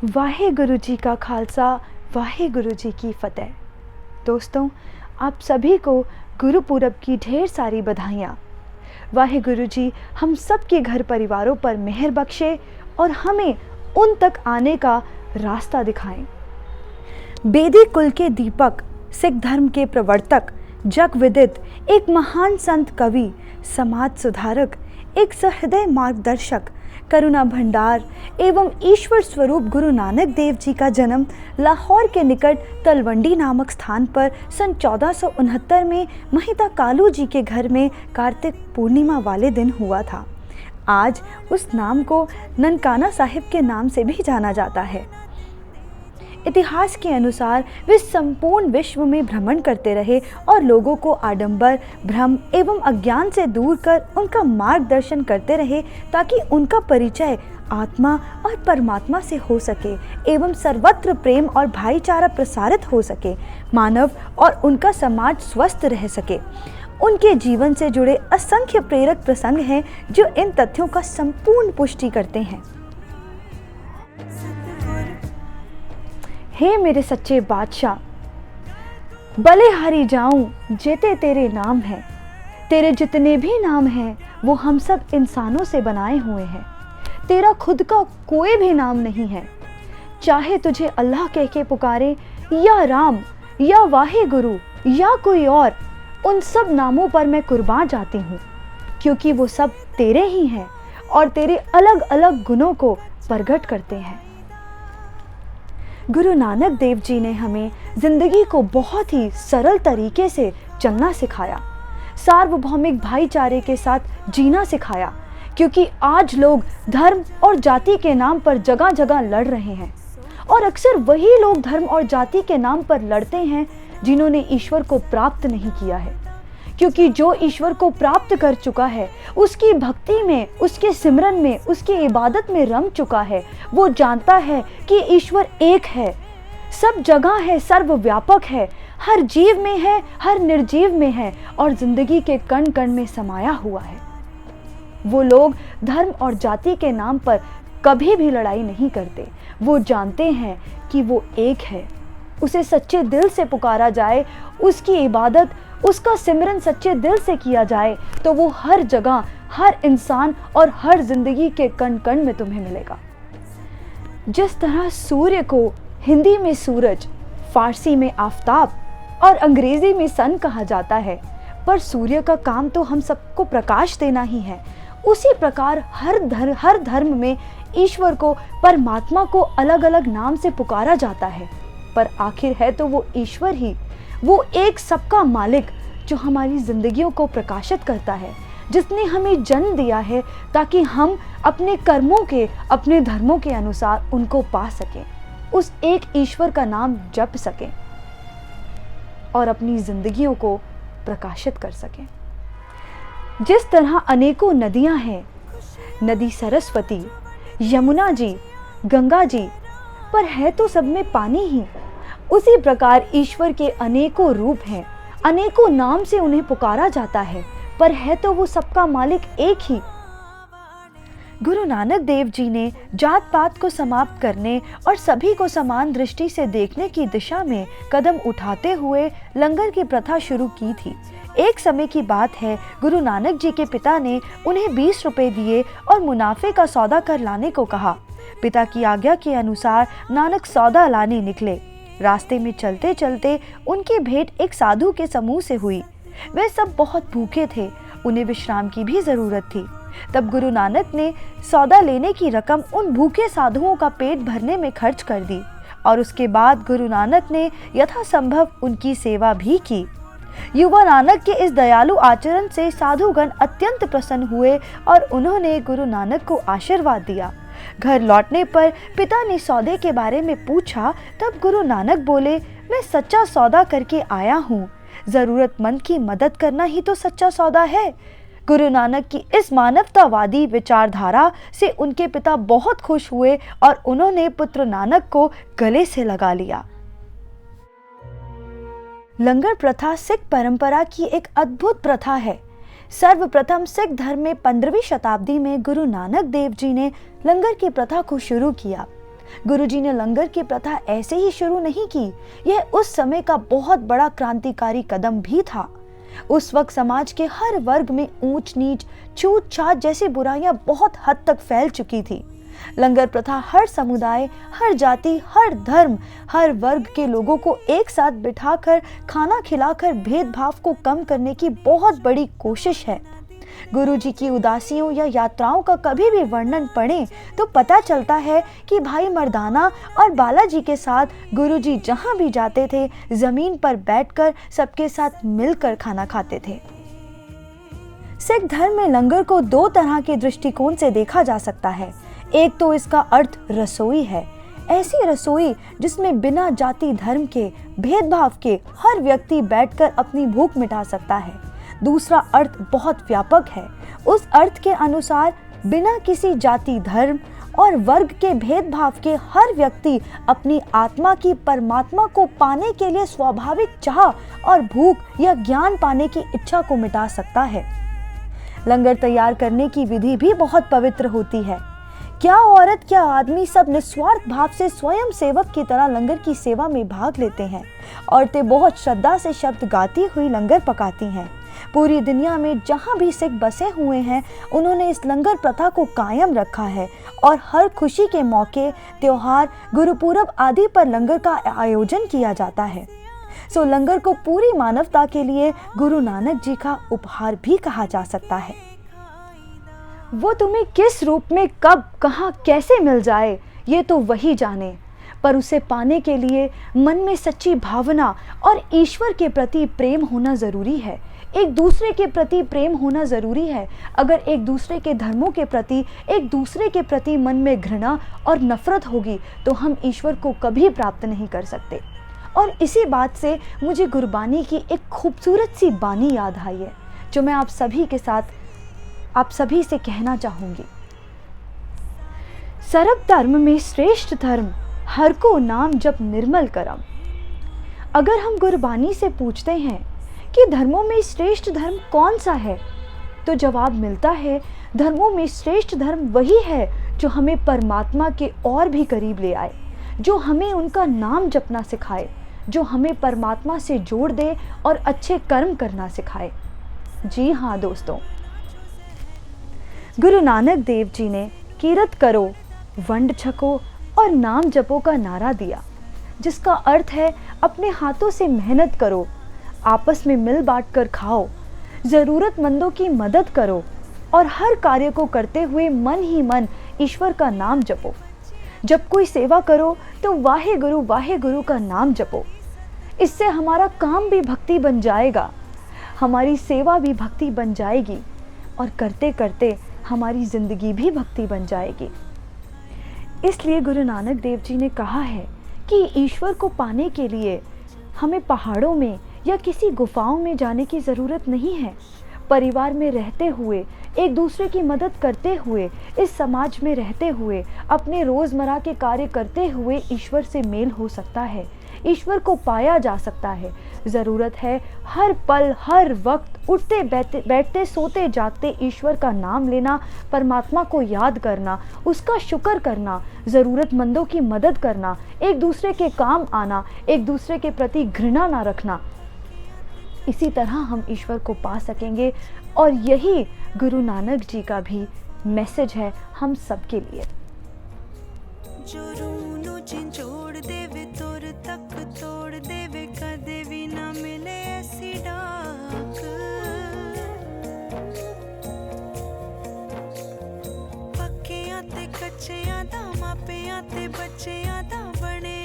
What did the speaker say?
वाहेगुरु जी का खालसा, वाहेगुरु जी की फतेह। दोस्तों, आप सभी को गुरुपुरब की ढेर सारी बधाइयाँ। वाहेगुरु जी हम सब के घर परिवारों पर मेहर बख्शे और हमें उन तक आने का रास्ता दिखाएं। बेदी कुल के दीपक, सिख धर्म के प्रवर्तक, जग विदित एक महान संत कवि, समाज सुधारक, एक सहृदय मार्गदर्शक, करुणा भंडार एवं ईश्वर स्वरूप गुरु नानक देव जी का जन्म लाहौर के निकट तलवंडी नामक स्थान पर सन 1469 में महिता कालू जी के घर में कार्तिक पूर्णिमा वाले दिन हुआ था। आज उस नाम को ननकाना साहिब के नाम से भी जाना जाता है। इतिहास के अनुसार वे संपूर्ण विश्व में भ्रमण करते रहे और लोगों को आडंबर, भ्रम एवं अज्ञान से दूर कर उनका मार्गदर्शन करते रहे ताकि उनका परिचय आत्मा और परमात्मा से हो सके एवं सर्वत्र प्रेम और भाईचारा प्रसारित हो सके, मानव और उनका समाज स्वस्थ रह सके। उनके जीवन से जुड़े असंख्य प्रेरक प्रसंग हैं जो इन तथ्यों का संपूर्ण पुष्टि करते हैं। हे मेरे सच्चे बादशाह, बलिहारी जाऊं जेते तेरे नाम है। तेरे जितने भी नाम हैं वो हम सब इंसानों से बनाए हुए हैं। तेरा खुद का कोई भी नाम नहीं है। चाहे तुझे अल्लाह कह के पुकारे या राम या वाहेगुरु या कोई और, उन सब नामों पर मैं कुर्बान जाती हूँ, क्योंकि वो सब तेरे ही हैं और तेरे अलग अलग गुणों को प्रकट करते हैं। गुरु नानक देव जी ने हमें जिंदगी को बहुत ही सरल तरीके से चलना सिखाया, सार्वभौमिक भाईचारे के साथ जीना सिखाया, क्योंकि आज लोग धर्म और जाति के नाम पर जगह जगह लड़ रहे हैं और अक्सर वही लोग धर्म और जाति के नाम पर लड़ते हैं जिन्होंने ईश्वर को प्राप्त नहीं किया है। क्योंकि जो ईश्वर को प्राप्त कर चुका है, उसकी भक्ति में, उसके सिमरन में, उसकी इबादत में रम चुका है, वो जानता है कि ईश्वर एक है, सब जगह है, सर्वव्यापक है, हर जीव में है, हर निर्जीव में है और जिंदगी के कण कण में समाया हुआ है। वो लोग धर्म और जाति के नाम पर कभी भी लड़ाई नहीं करते। वो जानते हैं कि वो एक है, उसे सच्चे दिल से पुकारा जाए, उसकी इबादत, उसका सिमरन सच्चे दिल से किया जाए तो वो हर जगह, हर इंसान और हर जिंदगी के कण कण में तुम्हें मिलेगा। जिस तरह सूर्य को हिंदी में सूरज, फारसी में आफताब और अंग्रेजी में सन कहा जाता है, पर सूर्य का काम तो हम सबको प्रकाश देना ही है, उसी प्रकार हर धर्म में ईश्वर को, परमात्मा को अलग अलग नाम से पुकारा जाता है, पर आखिर है तो वो ईश्वर ही, वो एक सबका मालिक जो हमारी जिंदगियों को प्रकाशित करता है, जिसने हमें जन्म दिया है ताकि हम अपने कर्मों के, अपने धर्मों के अनुसार उनको पा सकें, उस एक ईश्वर का नाम जप सकें और अपनी जिंदगियों को प्रकाशित कर सकें। जिस तरह अनेकों नदियां हैं, नदी सरस्वती, यमुना जी, गंगा जी, पर है तो सब में पानी ही, उसी प्रकार ईश्वर के अनेकों रूप हैं, अनेकों नाम से उन्हें पुकारा जाता है, पर है तो वो सबका मालिक एक ही। गुरु नानक देव जी ने जात पात को समाप्त करने और सभी को समान दृष्टि से देखने की दिशा में कदम उठाते हुए लंगर की प्रथा शुरू की थी। एक समय की बात है, गुरु नानक जी के पिता ने उन्हें 20 रुपए दिए और मुनाफे का सौदा कर लाने को कहा। पिता की आज्ञा के अनुसार नानक सौदा लाने निकले। रास्ते में चलते चलते उनकी भेंट एक साधु के समूह से हुई। वे सब बहुत भूखे थे, उन्हें विश्राम की भी जरूरत थी। तब गुरु नानक ने सौदा लेने की रकम उन भूखे साधुओं का पेट भरने में खर्च कर दी और उसके बाद गुरु नानक ने यथासंभव उनकी सेवा भी की। युवा नानक के इस दयालु आचरण से साधुगण अत्यंत प्रसन्न हुए और उन्होंने गुरु नानक को आशीर्वाद दिया। घर लौटने पर पिता ने सौदे के बारे में पूछा, तब गुरु नानक बोले, मैं सच्चा सौदा करके आया हूँ, जरूरतमंद की मदद करना ही तो सच्चा सौदा है। गुरु नानक की इस मानवतावादी विचारधारा से उनके पिता बहुत खुश हुए और उन्होंने पुत्र नानक को गले से लगा लिया। लंगर प्रथा सिख परंपरा की एक अद्भुत प्रथा है। सर्वप्रथम सिख धर्म में 15वीं शताब्दी में गुरु नानक देव जी ने लंगर की प्रथा को शुरू किया। गुरुजी ने लंगर की प्रथा ऐसे ही शुरू नहीं की, यह उस समय का बहुत बड़ा क्रांतिकारी कदम भी था। उस वक्त समाज के हर वर्ग में ऊंच नीच, छूत छात जैसी बुराइयां बहुत हद तक फैल चुकी थी। लंगर प्रथा हर समुदाय, हर जाति, हर धर्म, हर वर्ग के लोगों को एक साथ बिठाकर खाना खिलाकर भेदभाव को कम करने की बहुत बड़ी कोशिश है। गुरुजी की उदासियों या यात्राओं का कभी भी वर्णन पढ़ें तो पता चलता है कि भाई मर्दाना और बालाजी के साथ गुरुजी जहां भी जाते थे, जमीन पर बैठकर सबके साथ मिलकर खाना खाते थे। सिख धर्म में लंगर को दो तरह के दृष्टिकोण से देखा जा सकता है। एक तो इसका अर्थ रसोई है, ऐसी रसोई जिसमें बिना जाति धर्म के भेदभाव के हर व्यक्ति बैठकर अपनी भूख मिटा सकता है। दूसरा अर्थ बहुत व्यापक है। उस अर्थ के अनुसार बिना किसी जाति धर्म और वर्ग के भेदभाव के हर व्यक्ति अपनी आत्मा की परमात्मा को पाने के लिए स्वाभाविक चाह और भूख या ज्ञान पाने की इच्छा को मिटा सकता है। लंगर तैयार करने की विधि भी बहुत पवित्र होती है। क्या औरत क्या आदमी सब निस्वार्थ भाव से स्वयं सेवक की तरह लंगर की सेवा में भाग लेते हैं। औरतें बहुत श्रद्धा से शब्द गाती हुई लंगर पकाती हैं। पूरी दुनिया में जहाँ भी सिख बसे हुए हैं, उन्होंने इस लंगर प्रथा को कायम रखा है और हर खुशी के मौके, त्योहार, गुरुपुरब आदि पर लंगर का आयोजन किया जाता है। सो लंगर को पूरी मानवता के लिए गुरु नानक जी का उपहार भी कहा जा सकता है। वो तुम्हें किस रूप में, कब, कहाँ, कैसे मिल जाए, ये तो वही जाने, पर उसे पाने के लिए मन में सच्ची भावना और ईश्वर के प्रति प्रेम होना जरूरी है। एक दूसरे के प्रति प्रेम होना जरूरी है। अगर एक दूसरे के धर्मों के प्रति, एक दूसरे के प्रति मन में घृणा और नफरत होगी तो हम ईश्वर को कभी प्राप्त नहीं कर सकते। और इसी बात से मुझे गुरबानी की एक खूबसूरत सी बानी याद आई है, जो मैं आप सभी से कहना चाहूंगी। सर्व धर्म में श्रेष्ठ धर्म, हर को नाम जप निर्मल करम। अगर हम गुरबानी से पूछते हैं कि धर्मों में श्रेष्ठ धर्म कौन सा है, तो जवाब मिलता है धर्मों में श्रेष्ठ धर्म वही है जो हमें परमात्मा के और भी करीब ले आए, जो हमें उनका नाम जपना सिखाए, जो हमें परमात्मा से जोड़ दे और अच्छे कर्म करना सिखाए। जी हाँ दोस्तों, गुरु नानक देव जी ने कीरत करो, वंड छको और नाम जपो का नारा दिया, जिसका अर्थ है अपने हाथों से मेहनत करो, आपस में मिल बांट कर खाओ, ज़रूरतमंदों की मदद करो और हर कार्य को करते हुए मन ही मन ईश्वर का नाम जपो। जब कोई सेवा करो तो वाहे गुरु का नाम जपो। इससे हमारा काम भी भक्ति बन जाएगा, हमारी सेवा भी भक्ति बन जाएगी और करते करते हमारी जिंदगी भी भक्ति बन जाएगी। इसलिए गुरु नानक देव जी ने कहा है कि ईश्वर को पाने के लिए हमें पहाड़ों में या किसी गुफाओं में जाने की ज़रूरत नहीं है। परिवार में रहते हुए, एक दूसरे की मदद करते हुए, इस समाज में रहते हुए, अपने रोज़मर्रा के कार्य करते हुए ईश्वर से मेल हो सकता है, ईश्वर को पाया जा सकता है। ज़रूरत है हर पल, हर वक्त, उठते बैठते सोते जागते ईश्वर का नाम लेना, परमात्मा को याद करना, उसका शुक्र करना, ज़रूरतमंदों की मदद करना, एक दूसरे के काम आना, एक दूसरे के प्रति घृणा ना रखना। इसी तरह हम ईश्वर को पा सकेंगे और यही गुरु नानक जी का भी मैसेज है हम सबके लिए। जोड़ देवे तोर तक तोड़ देवे, कदे भी ना मिले ऐसी डाक। पक्कियां ते कच्चियां दा, मापियां ते बच्चियां दा, बने